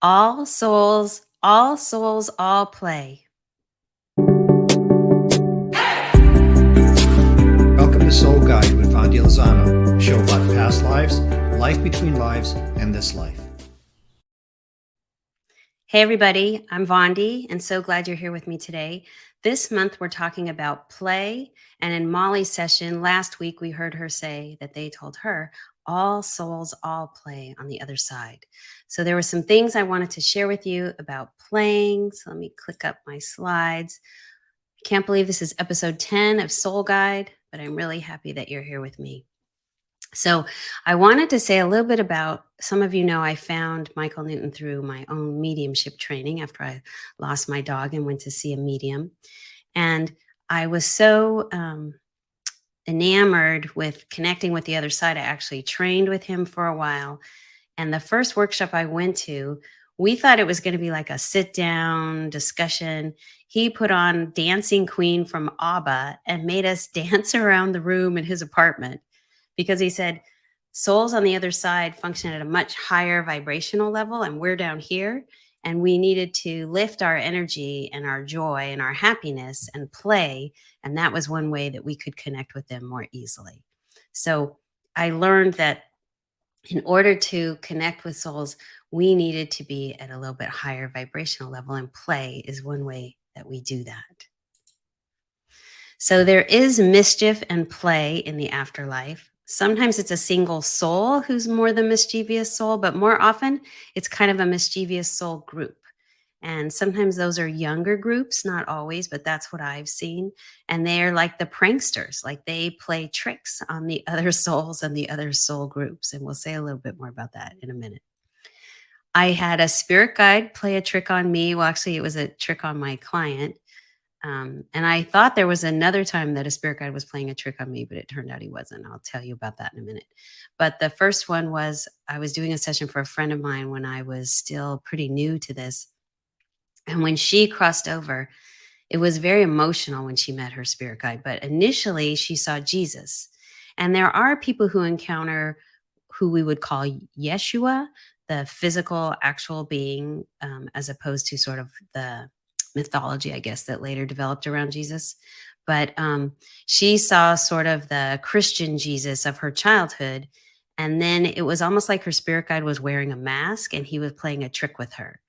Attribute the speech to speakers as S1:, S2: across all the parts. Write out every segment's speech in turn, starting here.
S1: All souls, all play.
S2: Welcome to Soul Guide with Vondi Lozano, a show about past lives, life between lives, and this life.
S1: Hey, everybody, I'm Vondi, and so glad you're here with me today. This month, we're talking about play. And in Molly's session last week, we heard her say that they told her, all souls, all play on the other side. So there were some things I wanted to share with you about playing. So let me click up my slides. I can't believe this is episode 10 of Soul Guide, but I'm really happy that you're here with me. So, I wanted to say a little bit about some of you know I found Michael Newton through my own mediumship training after I lost my dog and went to see a medium. And I was so enamored with connecting with the other side. I actually trained with him for a while. And the first workshop I went to, we thought it was going to be like a sit down discussion. He put on Dancing Queen from ABBA and made us dance around the room in his apartment because he said souls on the other side function at a much higher vibrational level, and we're down here. And we needed to lift our energy and our joy and our happiness and play. And that was one way that we could connect with them more easily. So I learned that in order to connect with souls, we needed to be at a little bit higher vibrational level, and play is one way that we do that. So there is mischief and play in the afterlife. Sometimes it's a single soul who's more the mischievous soul, but more often it's kind of a mischievous soul group. And sometimes those are younger groups, not always, but that's what I've seen. And they're like the pranksters, like they play tricks on the other souls and the other soul groups. And we'll say a little bit more about that in a minute. I had a spirit guide play a trick on me. Well, actually, it was a trick on my client. And I thought there was another time that a spirit guide was playing a trick on me, but it turned out he wasn't. I'll tell you about that in a minute. But the first one was I was doing a session for a friend of mine when I was still pretty new to this. And when she crossed over, it was very emotional when she met her spirit guide. But initially, she saw Jesus. And there are people who encounter who we would call Yeshua, the physical, actual being, as opposed to sort of the mythology, I guess, that later developed around Jesus. But she saw sort of the Christian Jesus of her childhood. And then it was almost like her spirit guide was wearing a mask and he was playing a trick with her.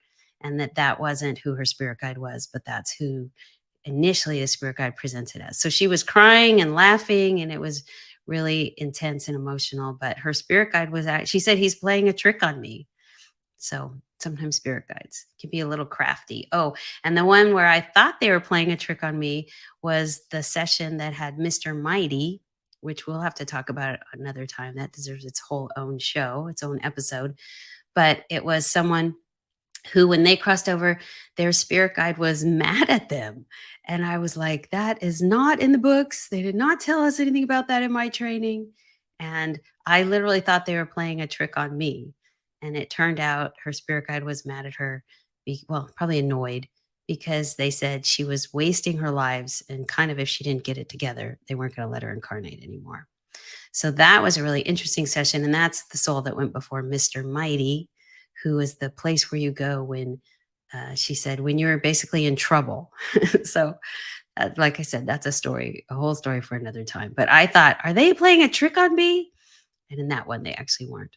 S1: And that wasn't who her spirit guide was, but that's who initially the spirit guide presented as. So she was crying and laughing, and it was really intense and emotional. But her spirit guide was she said, he's playing a trick on me. So sometimes spirit guides can be a little crafty. Oh, and the one where I thought they were playing a trick on me was the session that had Mr. Mighty, which we'll have to talk about another time. That deserves its whole own show, its own episode. But it was someone who, when they crossed over, their spirit guide was mad at them. And I was like, that is not in the books. They did not tell us anything about that in my training. And I literally thought they were playing a trick on me. And it turned out her spirit guide was mad at her, well, probably annoyed because they said she was wasting her lives. And kind of if she didn't get it together, they weren't going to let her incarnate anymore. So that was a really interesting session. And that's the soul that went before Mr. Mighty, who is the place where you go when she said, when you're basically in trouble. So, like I said, that's a whole story for another time. But I thought, are they playing a trick on me? And in that one, they actually weren't.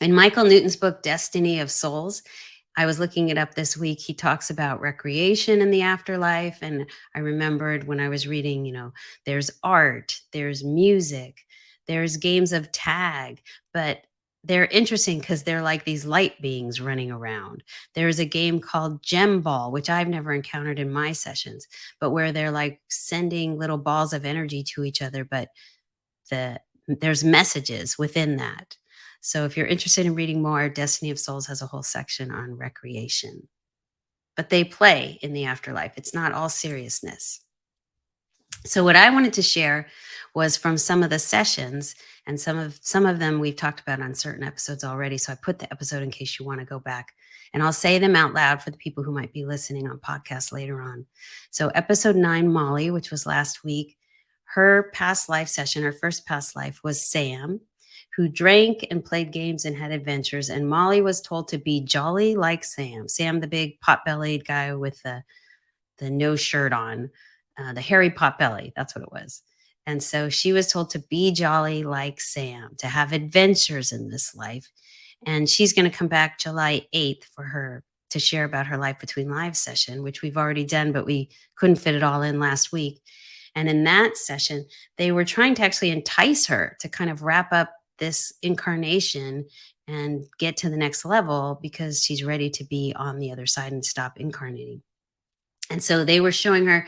S1: In Michael Newton's book, Destiny of Souls, I was looking it up this week. He talks about recreation in the afterlife. And I remembered when I was reading, there's art, there's music, there's games of tag, but they're interesting because they're like these light beings running around. There's a game called Gem Ball, which I've never encountered in my sessions, but where they're like sending little balls of energy to each other, but there's messages within that. So if you're interested in reading more, Destiny of Souls has a whole section on recreation. But they play in the afterlife. It's not all seriousness. So what I wanted to share was from some of the sessions, and some of them we've talked about on certain episodes already. So I put the episode in case you want to go back, and I'll say them out loud for the people who might be listening on podcasts later on. So episode 9, Molly, which was last week, her past life session, her first past life was Sam, who drank and played games and had adventures. And Molly was told to be jolly like Sam. Sam, the big pot-bellied guy with the no shirt on, the hairy pot belly. That's what it was. And so she was told to be jolly like Sam, to have adventures in this life. And she's going to come back July 8th for her to share about her Life Between Lives session, which we've already done, but we couldn't fit it all in last week. And in that session, they were trying to actually entice her to kind of wrap up this incarnation and get to the next level because she's ready to be on the other side and stop incarnating. And so they were showing her,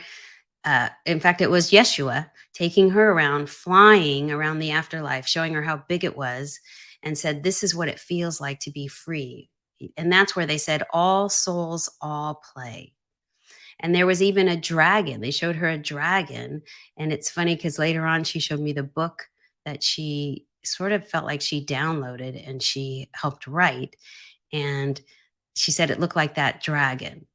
S1: in fact, it was Yeshua taking her around, flying around the afterlife, showing her how big it was, and said, "This is what it feels like to be free." And that's where they said, "All souls, all play." And there was even a dragon. They showed her a dragon. And it's funny because later on, she showed me the book that she sort of felt like she downloaded and she helped write. And she said it looked like that dragon.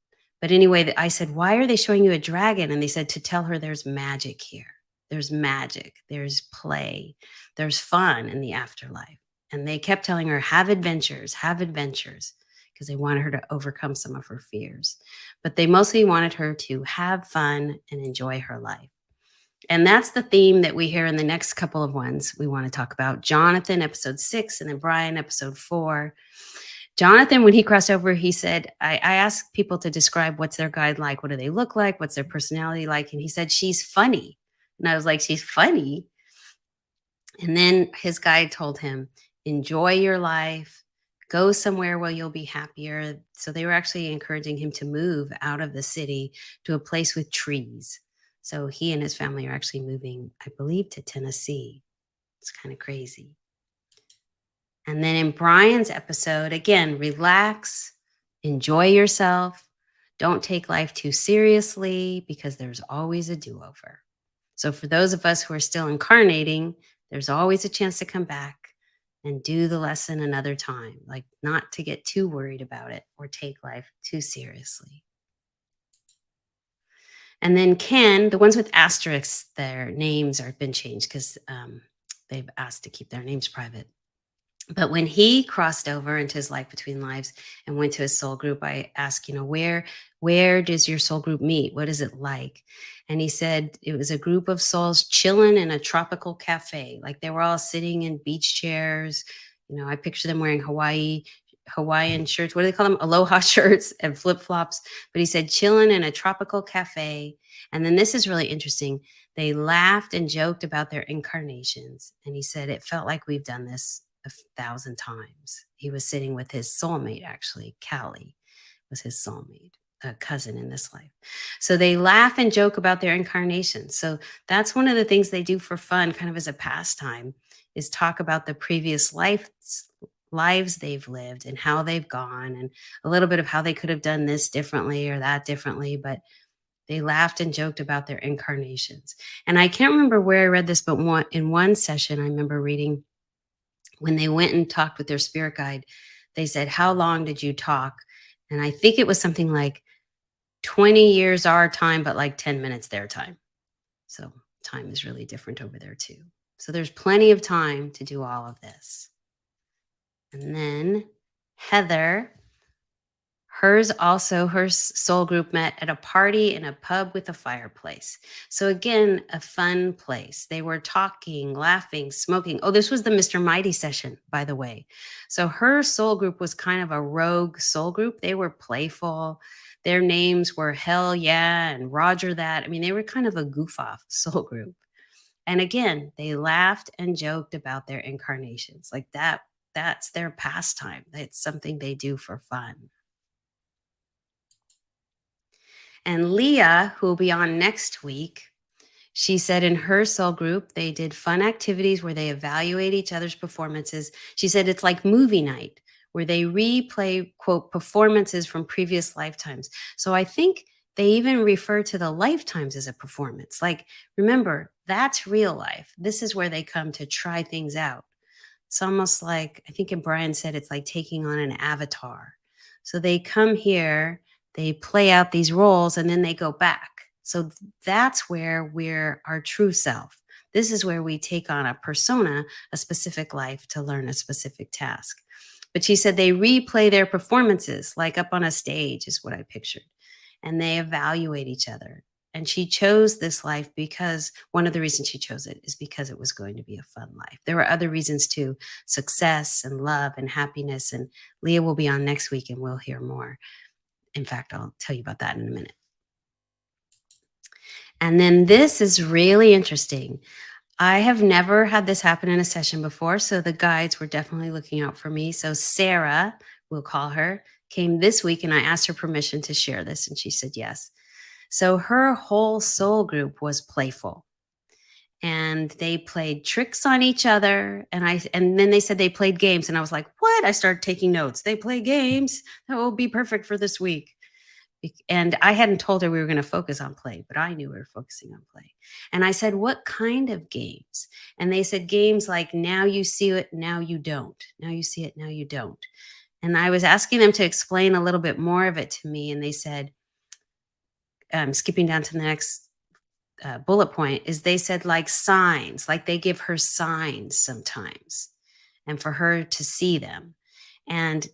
S1: But anyway, I said, "Why are they showing you a dragon?" And they said, "To tell her there's magic here. There's magic, there's play, there's fun in the afterlife." And they kept telling her, have adventures, because they wanted her to overcome some of her fears. But they mostly wanted her to have fun and enjoy her life. And that's the theme that we hear in the next couple of ones we want to talk about. Jonathan, episode 6, and then Brian, episode 4. Jonathan, when he crossed over, he said, I asked people to describe what's their guide like. What do they look like? What's their personality like? And he said, "She's funny." And I was like, "She's funny?" And then his guide told him, "Enjoy your life, go somewhere where you'll be happier." So they were actually encouraging him to move out of the city to a place with trees. So he and his family are actually moving, I believe, to Tennessee. It's kind of crazy. And then in Brian's episode, again, relax, enjoy yourself. Don't take life too seriously because there's always a do over. So, for those of us who are still incarnating, there's always a chance to come back and do the lesson another time, like not to get too worried about it or take life too seriously. And then Ken, the ones with asterisks, their names have been changed because they've asked to keep their names private. But when he crossed over into his Life Between Lives and went to his soul group, I asked, where does your soul group meet? What is it like? And he said it was a group of souls chilling in a tropical cafe. Like they were all sitting in beach chairs. I picture them wearing Hawaiian shirts. What do they call them? Aloha shirts and flip flops. But he said chilling in a tropical cafe. And then this is really interesting. They laughed and joked about their incarnations. And he said, it felt like we've done this 1,000 times. He was sitting with his soulmate, actually. Callie was his soulmate, a cousin in this life. So they laugh and joke about their incarnations. So that's one of the things they do for fun, kind of as a pastime, is talk about the previous lives they've lived and how they've gone and a little bit of how they could have done this differently or that differently. But they laughed and joked about their incarnations. And I can't remember where I read this, but in one session, I remember reading when they went and talked with their spirit guide, they said, "How long did you talk?" And I think it was something like 20 years our time, but like 10 minutes their time. So time is really different over there too. So there's plenty of time to do all of this. And then Heather, her soul group met at a party in a pub with a fireplace. So again, a fun place. They were talking, laughing, smoking. Oh, this was the Mr. Mighty session, by the way. So her soul group was kind of a rogue soul group. They were playful. Their names were Hell Yeah and Roger That. I mean, they were kind of a goof off soul group. And again, they laughed and joked about their incarnations. Like that's their pastime. That's something they do for fun. And Leah, who will be on next week, she said in her soul group, they did fun activities where they evaluate each other's performances. She said it's like movie night where they replay, quote, performances from previous lifetimes. So I think they even refer to the lifetimes as a performance. Like, remember, that's real life. This is where they come to try things out. It's almost like, I think Brian said, it's like taking on an avatar. So they come here, they play out these roles, and then they go back. So that's where we're our true self. This is where we take on a persona, a specific life to learn a specific task. But she said they replay their performances like up on a stage, is what I pictured. And they evaluate each other. And she chose this life because one of the reasons she chose it is because it was going to be a fun life. There were other reasons too, success and love and happiness. And Leah will be on next week and we'll hear more. In fact, I'll tell you about that in a minute. And then this is really interesting. I have never had this happen in a session before, so the guides were definitely looking out for me. So Sarah, we'll call her, came this week and I asked her permission to share this and she said yes. So her whole soul group was playful and they played tricks on each other and then they said they played games and I was like, "What?" I started taking notes. They play games. That will be perfect for this week. And I hadn't told her we were going to focus on play, but I knew we were focusing on play. And I said, "What kind of games?" And they said, "Games like now you see it, now you don't. Now you see it, now you don't." And I was asking them to explain a little bit more of it to me. And they said, skipping down to the next bullet point, is they said like signs, like they give her signs sometimes and for her to see them. And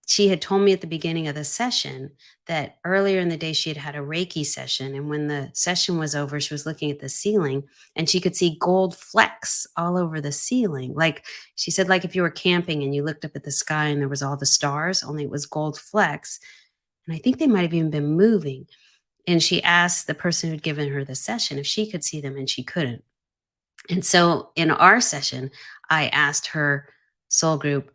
S1: she had told me at the beginning of the session that earlier in the day she had had a Reiki session. And when the session was over, she was looking at the ceiling and she could see gold flecks all over the ceiling. Like she said, like if you were camping and you looked up at the sky and there was all the stars, only it was gold flecks. And I think they might have even been moving. And she asked the person who'd given her the session if she could see them, and she couldn't. And so in our session, I asked her soul group,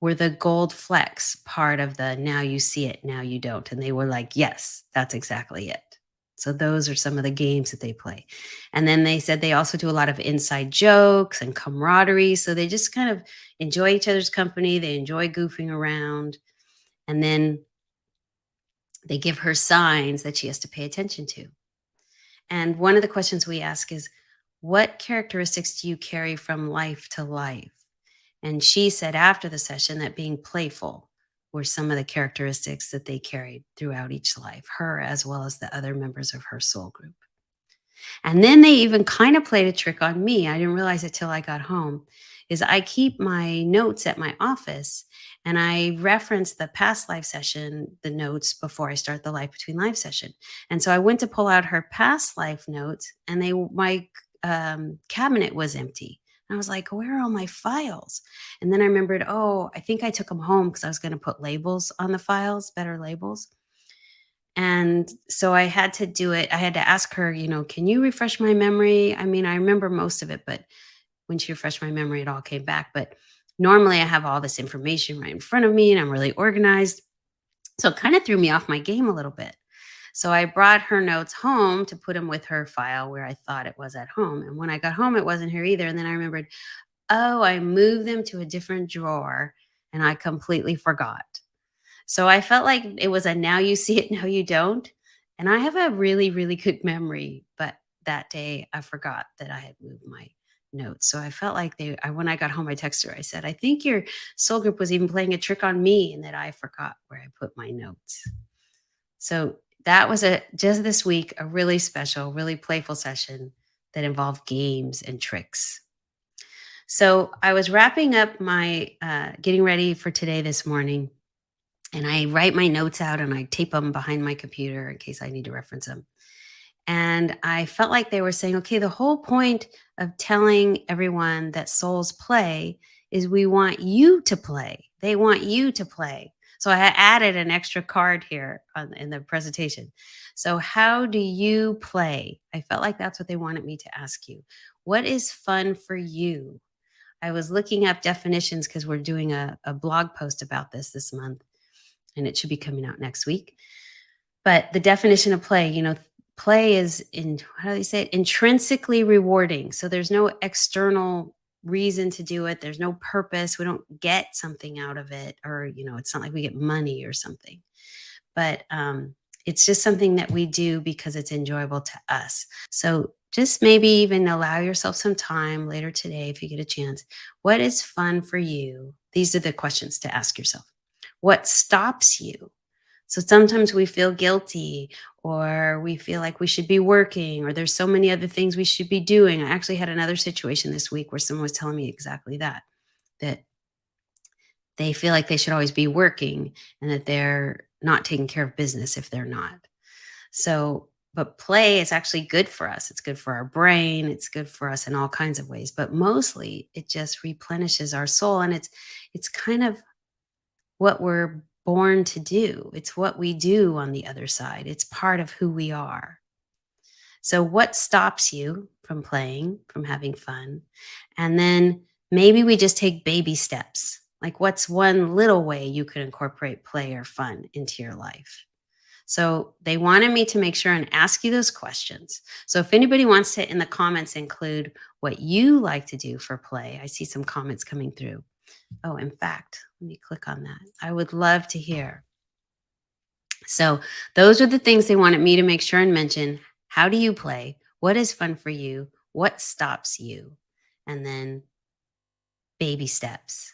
S1: were the gold flecks part of the now you see it, now you don't? And they were like, yes, that's exactly it. So those are some of the games that they play. And then they said they also do a lot of inside jokes and camaraderie. So they just kind of enjoy each other's company. They enjoy goofing around. And then they give her signs that she has to pay attention to. And one of the questions we ask is, what characteristics do you carry from life to life? And she said after the session that being playful were some of the characteristics that they carried throughout each life, her as well as the other members of her soul group. And then they even kind of played a trick on me. I didn't realize it till I got home. Is I keep my notes at my office and I reference the past life session, the notes before I start the life between life session. And so I went to pull out her past life notes and my cabinet was empty. And I was like, "Where are all my files?" And then I remembered, oh, I think I took them home because I was going to put labels on the files, better labels. And so I had to do it. I had to ask her, "Can you refresh my memory?" I mean, I remember most of it, but when she refreshed my memory, it all came back. But normally I have all this information right in front of me and I'm really organized. So it kind of threw me off my game a little bit. So I brought her notes home to put them with her file where I thought it was at home. And when I got home, it wasn't here either. And then I remembered, oh, I moved them to a different drawer and I completely forgot. So I felt like it was a now you see it, now you don't. And I have a really, really good memory. But that day I forgot that I had moved my notes. So I felt like when I got home, I texted her. I said, "I think your soul group was even playing a trick on me and that I forgot where I put my notes." So that was just this week, a really special, really playful session that involved games and tricks. So I was wrapping up my getting ready for today this morning, and I write my notes out and I tape them behind my computer in case I need to reference them. And I felt like they were saying, okay, the whole point of telling everyone that souls play is we want you to play. They want you to play. So I added an extra card here in the presentation. So, how do you play? I felt like that's what they wanted me to ask you. What is fun for you? I was looking up definitions because we're doing a blog post about this month, and it should be coming out next week. But the definition of play, play is how do they say it? Intrinsically rewarding. So there's no external reason to do it. There's no purpose. We don't get something out of it, or it's not like we get money or something. But it's just something that we do because it's enjoyable to us. So just maybe even allow yourself some time later today if you get a chance. What is fun for you? These are the questions to ask yourself. What stops you So sometimes we feel guilty or we feel like we should be working or there's so many other things we should be doing. I actually had another situation this week where someone was telling me exactly that, that they feel like they should always be working and that they're not taking care of business if they're not. So, but play is actually good for us. It's good for our brain. It's good for us in all kinds of ways. But mostly, it just replenishes our soul, and it's kind of what we're born to do. It's what we do on the other side. It's part of who we are. So, what stops you from playing, from having fun? And then maybe we just take baby steps. Like, what's one little way you could incorporate play or fun into your life? So they wanted me to make sure and ask you those questions. So if anybody wants to in the comments include what you like to do for play, I see some comments coming through. Oh, in fact, let me click on that. I would love to hear. So those are the things they wanted me to make sure and mention. How do you play? What is fun for you? What stops you? And then baby steps.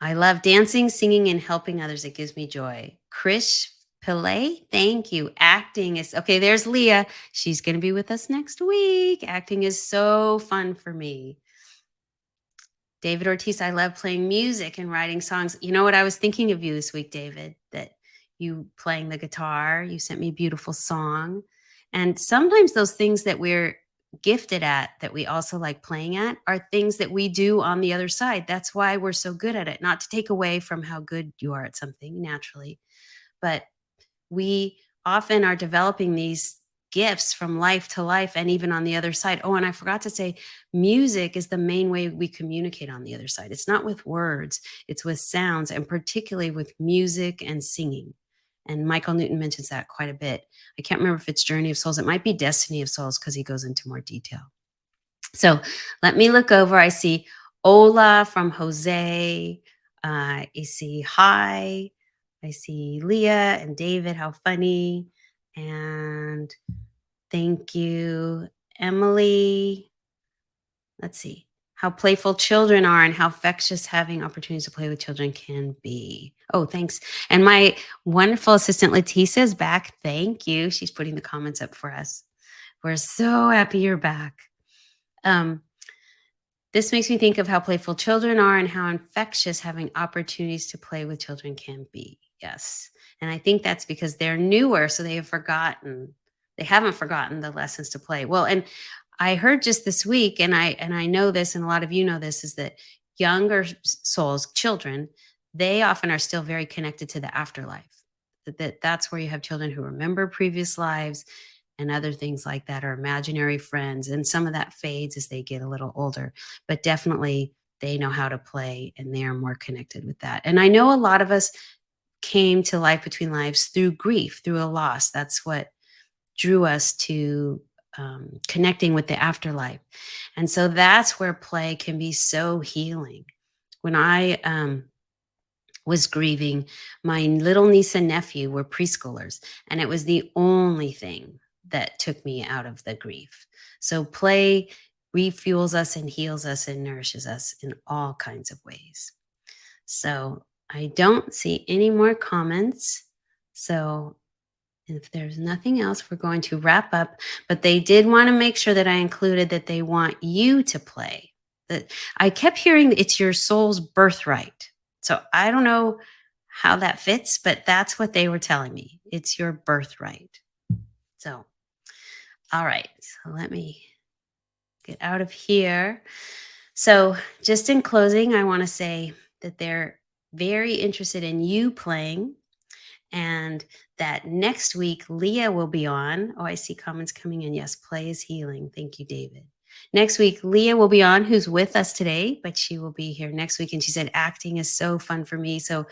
S1: I love dancing, singing, and helping others. It gives me joy. Krish Pillay, thank you. Acting is okay. There's Leah. She's going to be with us next week. Acting is so fun for me. David Ortiz, I love playing music and writing songs. You know what? I was thinking of you this week, David, that you playing the guitar, you sent me a beautiful song. And sometimes those things that we're gifted at, that we also like playing at, are things that we do on the other side. That's why we're so good at it. Not to take away from how good you are at something naturally, but we often are developing these gifts from life to life and even on the other side. Oh, and I forgot to say, music is the main way we communicate on the other side. It's not with words, it's with sounds, and particularly with music and singing. And Michael Newton mentions that quite a bit. I can't remember if it's Journey of Souls. It might be Destiny of Souls because he goes into more detail. So let me look over. I see Ola from Jose. I see hi. I see Leah and David. How funny. And thank you, Emily. Let's see. How playful children are and how infectious having opportunities to play with children can be. Oh, thanks. And my wonderful assistant Leticia is back. Thank you. She's putting the comments up for us. We're so happy you're back. This makes me think of how playful children are and how infectious having opportunities to play with children can be. Yes. And I think that's because they're newer, so they have forgotten. They haven't forgotten the lessons to play. Well, and I heard just this week, and I know this, and a lot of you know this, is that younger souls, children, they often are still very connected to the afterlife. That's where you have children who remember previous lives and other things like that, or imaginary friends. And some of that fades as they get a little older, but definitely they know how to play and they are more connected with that. And I know a lot of us came to life between lives through grief, through a loss. That's what drew us to connecting with the afterlife. And so that's where play can be so healing. When I was grieving, my little niece and nephew were preschoolers, and it was the only thing that took me out of the grief. So play refuels us and heals us and nourishes us in all kinds of ways. So I don't see any more comments. So if there's nothing else, we're going to wrap up. But they did want to make sure that I included that they want you to play. That I kept hearing it's your soul's birthright. So I don't know how that fits, but that's what they were telling me. It's your birthright. So, all right. So let me get out of here. So, just in closing, I want to say that they're very interested in you playing, and that next week Leah will be on. Oh, I see comments coming in. Yes, play is healing. Thank you, David. Next week, Leah will be on, who's with us today, but she will be here next week. And she said, acting is so fun for me. So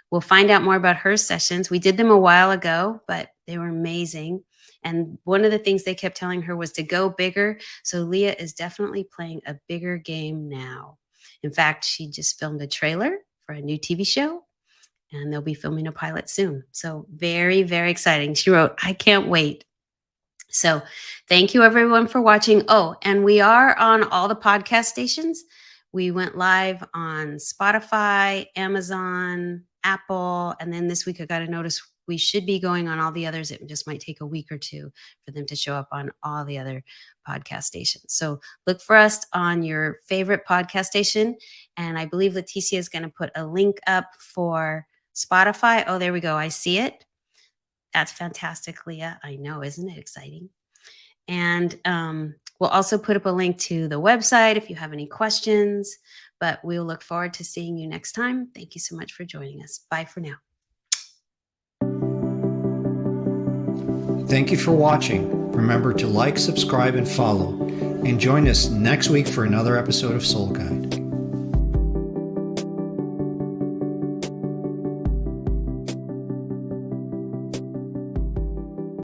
S1: we'll find out more about her sessions. We did them a while ago, but they were amazing. And one of the things they kept telling her was to go bigger. So Leah is definitely playing a bigger game now. In fact, she just filmed a trailer for a new TV show, and they'll be filming a pilot soon. So very, very exciting. She wrote, I can't wait. So thank you everyone for watching. Oh, and we are on all the podcast stations. We went live on Spotify, Amazon, Apple, and then this week I got a notice we should be going on all the others. It just might take a week or two for them to show up on all the other podcast stations. So look for us on your favorite podcast station. And I believe Leticia is going to put a link up for Spotify. Oh, there we go. I see it. That's fantastic, Leah. I know, isn't it exciting? And we'll also put up a link to the website if you have any questions. But we'll look forward to seeing you next time. Thank you so much for joining us. Bye for now.
S2: Thank you for watching. Remember to like, subscribe, and follow. And join us next week for another episode of Soul Guide.